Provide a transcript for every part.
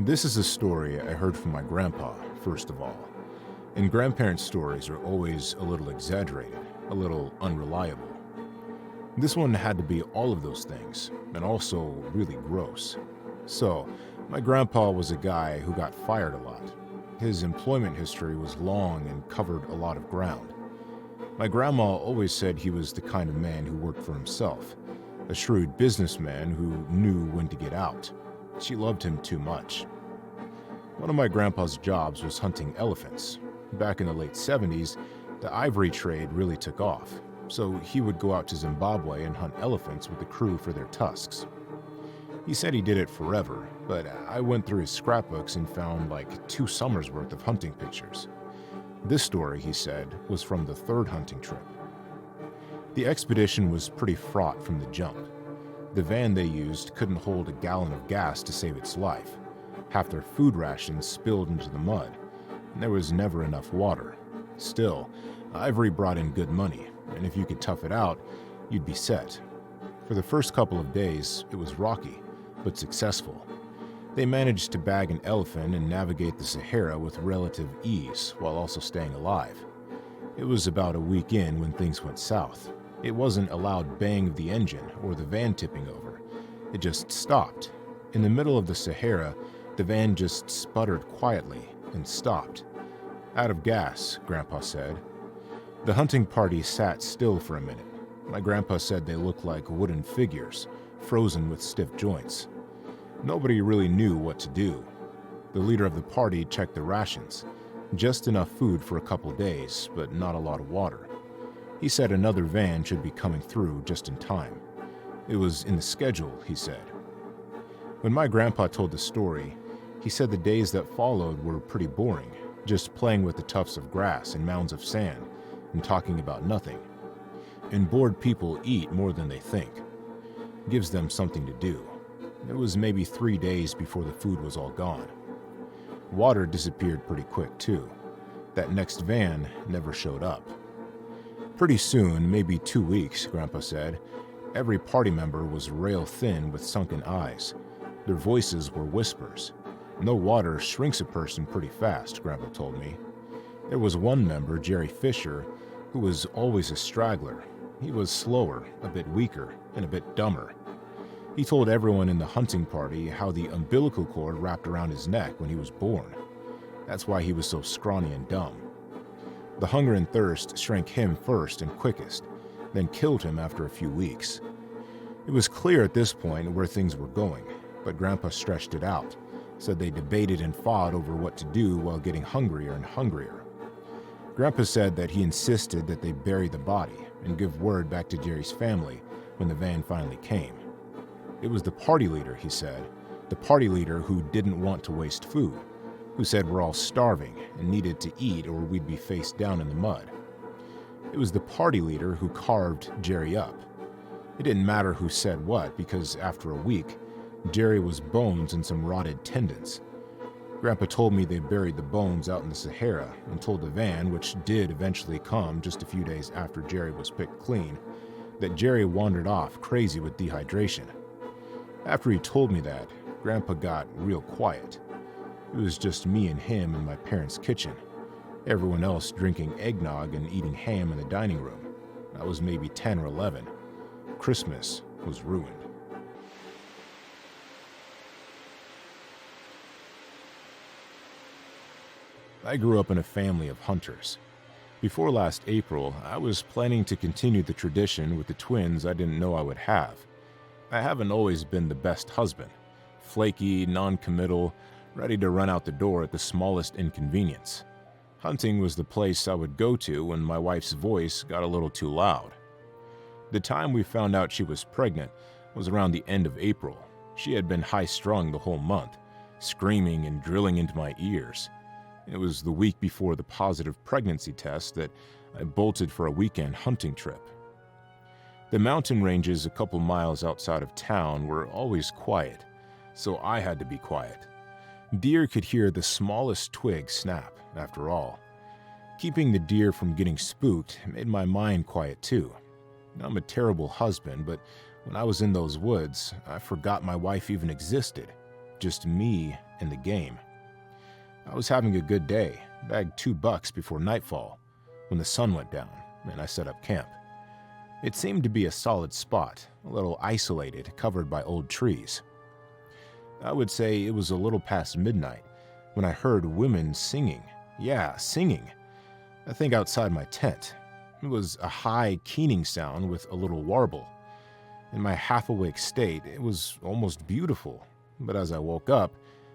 This is a story I heard from my grandpa, first of all. And grandparents' stories are always a little exaggerated, a little unreliable. This one had to be all of those things, and also really gross. So, my grandpa was a guy who got fired a lot. His employment history was long and covered a lot of ground. My grandma always said he was the kind of man who worked for himself, a shrewd businessman who knew when to get out. She loved him too much. One of my grandpa's jobs was hunting elephants. Back in the late 70s, the ivory trade really took off, so he would go out to Zimbabwe and hunt elephants with the crew for their tusks. He said he did it forever, but I went through his scrapbooks and found like 2 summers worth of hunting pictures. This story, he said, was from the 3rd hunting trip. The expedition was pretty fraught from the jump. The van they used couldn't hold a gallon of gas to save its life. Half their food rations spilled into the mud, and there was never enough water. Still, ivory brought in good money, and if you could tough it out, you'd be set. For the first couple of days, it was rocky, but successful. They managed to bag an elephant and navigate the Sahara with relative ease while also staying alive. It was about a week in when things went south. It wasn't a loud bang of the engine or the van tipping over. It just stopped. In the middle of the Sahara, the van just sputtered quietly and stopped. Out of gas, Grandpa said. The hunting party sat still for a minute. My grandpa said they looked like wooden figures, frozen with stiff joints. Nobody really knew what to do. The leader of the party checked the rations. Just enough food for a couple days, but not a lot of water. He said another van should be coming through just in time. It was in the schedule, he said. When my grandpa told the story, he said the days that followed were pretty boring, just playing with the tufts of grass and mounds of sand and talking about nothing. And bored people eat more than they think. Gives them something to do. It was maybe 3 days before the food was all gone. Water disappeared pretty quick, too. That next van never showed up. Pretty soon, maybe 2 weeks, Grandpa said, every party member was rail thin with sunken eyes. Their voices were whispers. No water shrinks a person pretty fast, Grandpa told me. There was one member, Jerry Fisher, who was always a straggler. He was slower, a bit weaker, and a bit dumber. He told everyone in the hunting party how the umbilical cord wrapped around his neck when he was born. That's why he was so scrawny and dumb. The hunger and thirst shrank him first and quickest, then killed him after a few weeks. It was clear at this point where things were going, but Grandpa stretched it out, said they debated and fought over what to do while getting hungrier and hungrier. Grandpa said that he insisted that they bury the body and give word back to Jerry's family when the van finally came. It was the party leader, he said, the party leader who didn't want to waste food, who said we're all starving and needed to eat or we'd be face down in the mud. It was the party leader who carved Jerry up. It didn't matter who said what because after a week, Jerry was bones and some rotted tendons. Grandpa told me they buried the bones out in the Sahara and told the van, which did eventually come just a few days after Jerry was picked clean, that Jerry wandered off crazy with dehydration. After he told me that, Grandpa got real quiet. It was just me and him in my parents' kitchen, everyone else drinking eggnog and eating ham in the dining room. I was maybe 10 or 11. Christmas was ruined. I grew up in a family of hunters. Before last April, I was planning to continue the tradition with the twins I didn't know I would have. I haven't always been the best husband. Flaky, non-committal, ready to run out the door at the smallest inconvenience. Hunting was the place I would go to when my wife's voice got a little too loud. The time we found out she was pregnant was around the end of April. She had been high-strung the whole month, screaming and drilling into my ears. It was the week before the positive pregnancy test that I bolted for a weekend hunting trip. The mountain ranges a couple miles outside of town were always quiet, so I had to be quiet. Deer could hear the smallest twig snap, after all. Keeping the deer from getting spooked made my mind quiet too. I'm a terrible husband, but when I was in those woods, I forgot my wife even existed. Just me in the game. I was having a good day, bagged $2 before nightfall, when the sun went down, and I set up camp. It seemed to be a solid spot, a little isolated, covered by old trees. I would say it was a little past midnight when I heard women singing. Yeah, singing. I think outside my tent. It was a high, keening sound with a little warble. In my half-awake state, it was almost beautiful, but as I woke up,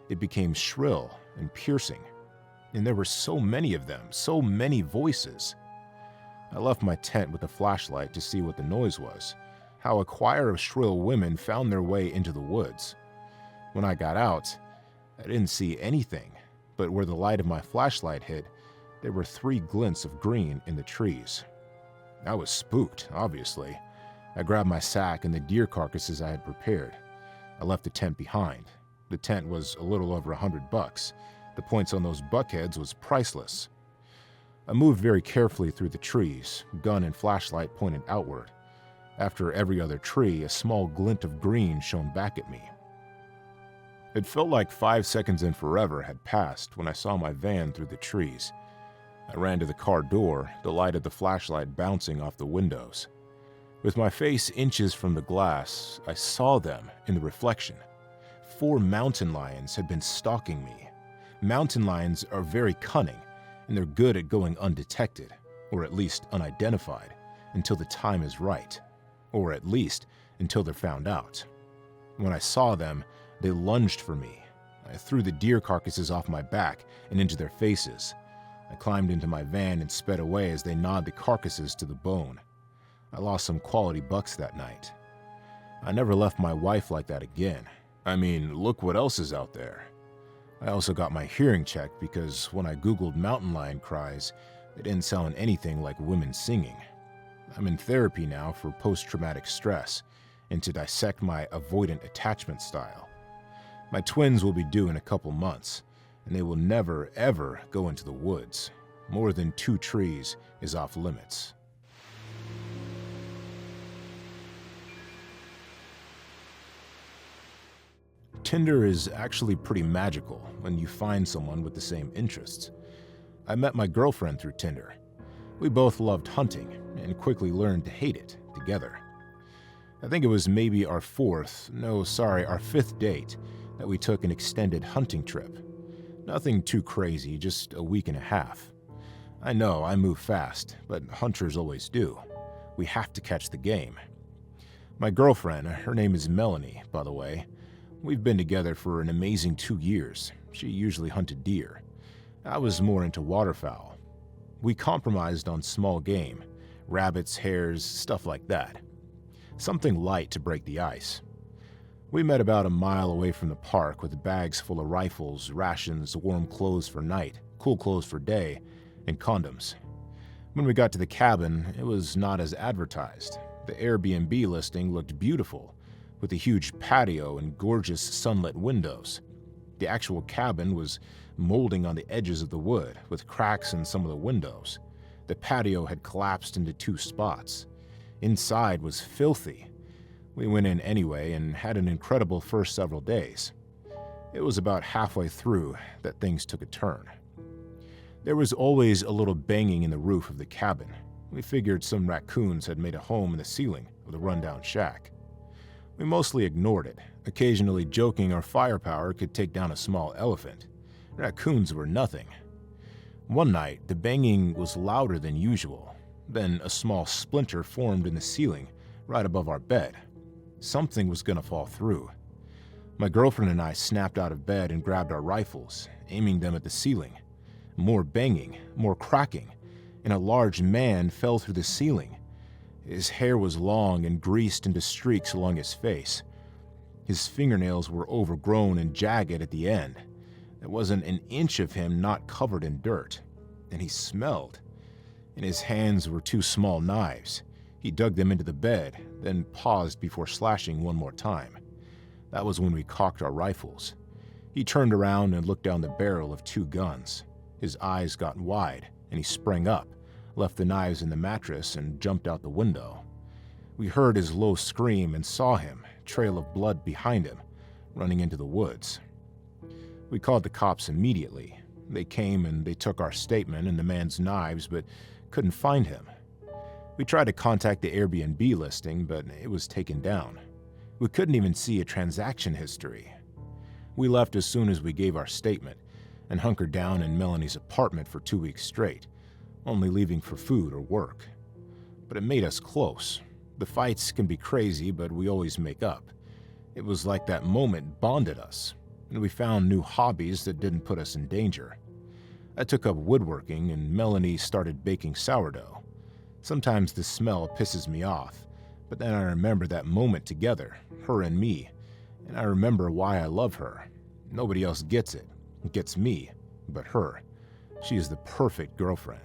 it became shrill and piercing. And there were so many of them, so many voices. I left my tent with a flashlight to see what the noise was, how a choir of shrill women found their way into the woods. When I got out, I didn't see anything, but where the light of my flashlight hit, there were 3 glints of green in the trees. I was spooked, obviously. I grabbed my sack and the deer carcasses I had prepared. I left the tent behind. The tent was a little over $100. The points on those buckheads was priceless. I moved very carefully through the trees, gun and flashlight pointed outward. After every other tree, a small glint of green shone back at me. It felt like 5 seconds and forever had passed when I saw my van through the trees. I ran to the car door, the light of the flashlight bouncing off the windows. With my face inches from the glass, I saw them in the reflection. 4 mountain lions had been stalking me. Mountain lions are very cunning, and they're good at going undetected, or at least unidentified, until the time is right, or at least until they're found out. When I saw them, they lunged for me. I threw the deer carcasses off my back and into their faces. I climbed into my van and sped away as they gnawed the carcasses to the bone. I lost some quality bucks that night. I never left my wife like that again. I mean, look what else is out there. I also got my hearing checked because when I Googled mountain lion cries, they didn't sound anything like women singing. I'm in therapy now for post-traumatic stress and to dissect my avoidant attachment style. My twins will be due in a couple months, and they will never, ever go into the woods. More than 2 trees is off limits. Tinder is actually pretty magical when you find someone with the same interests. I met my girlfriend through Tinder. We both loved hunting and quickly learned to hate it together. I think it was maybe our 5th date that we took an extended hunting trip. Nothing too crazy, just a week and a half. I know I move fast, but hunters always do. We have to catch the game. My girlfriend, her name is Melanie, by the way. We've been together for an amazing 2 years. She usually hunted deer. I was more into waterfowl. We compromised on small game, rabbits, hares, stuff like that. Something light to break the ice. We met about a mile away from the park with bags full of rifles, rations, warm clothes for night, cool clothes for day, and condoms. When we got to the cabin, it was not as advertised. The Airbnb listing looked beautiful, with a huge patio and gorgeous sunlit windows. The actual cabin was molding on the edges of the wood, with cracks in some of the windows. The patio had collapsed into 2 spots. Inside was filthy. We went in anyway and had an incredible first several days. It was about halfway through that things took a turn. There was always a little banging in the roof of the cabin. We figured some raccoons had made a home in the ceiling of the rundown shack. We mostly ignored it, occasionally joking our firepower could take down a small elephant. Raccoons were nothing. One night, the banging was louder than usual. Then a small splinter formed in the ceiling right above our bed. Something was gonna fall through. My girlfriend and I snapped out of bed and grabbed our rifles, aiming them at the ceiling. More banging, more cracking, and a large man fell through the ceiling. His hair was long and greased into streaks along his face. His fingernails were overgrown and jagged at the end. There wasn't an inch of him not covered in dirt. And he smelled. In his hands were 2 small knives. He dug them into the bed, then paused before slashing one more time. That was when we cocked our rifles. He turned around and looked down the barrel of 2 guns. His eyes got wide, and he sprang up, left the knives in the mattress, and jumped out the window. We heard his low scream and saw him, trail of blood behind him, running into the woods. We called the cops immediately. They came and they took our statement and the man's knives, but couldn't find him. We tried to contact the Airbnb listing, but it was taken down. We couldn't even see a transaction history. We left as soon as we gave our statement and hunkered down in Melanie's apartment for 2 weeks straight, only leaving for food or work. But it made us close. The fights can be crazy, but we always make up. It was like that moment bonded us, and we found new hobbies that didn't put us in danger. I took up woodworking, and Melanie started baking sourdough. Sometimes the smell pisses me off, but then I remember that moment together, her and me, and I remember why I love her. Nobody else gets it. It gets me, but her. She is the perfect girlfriend.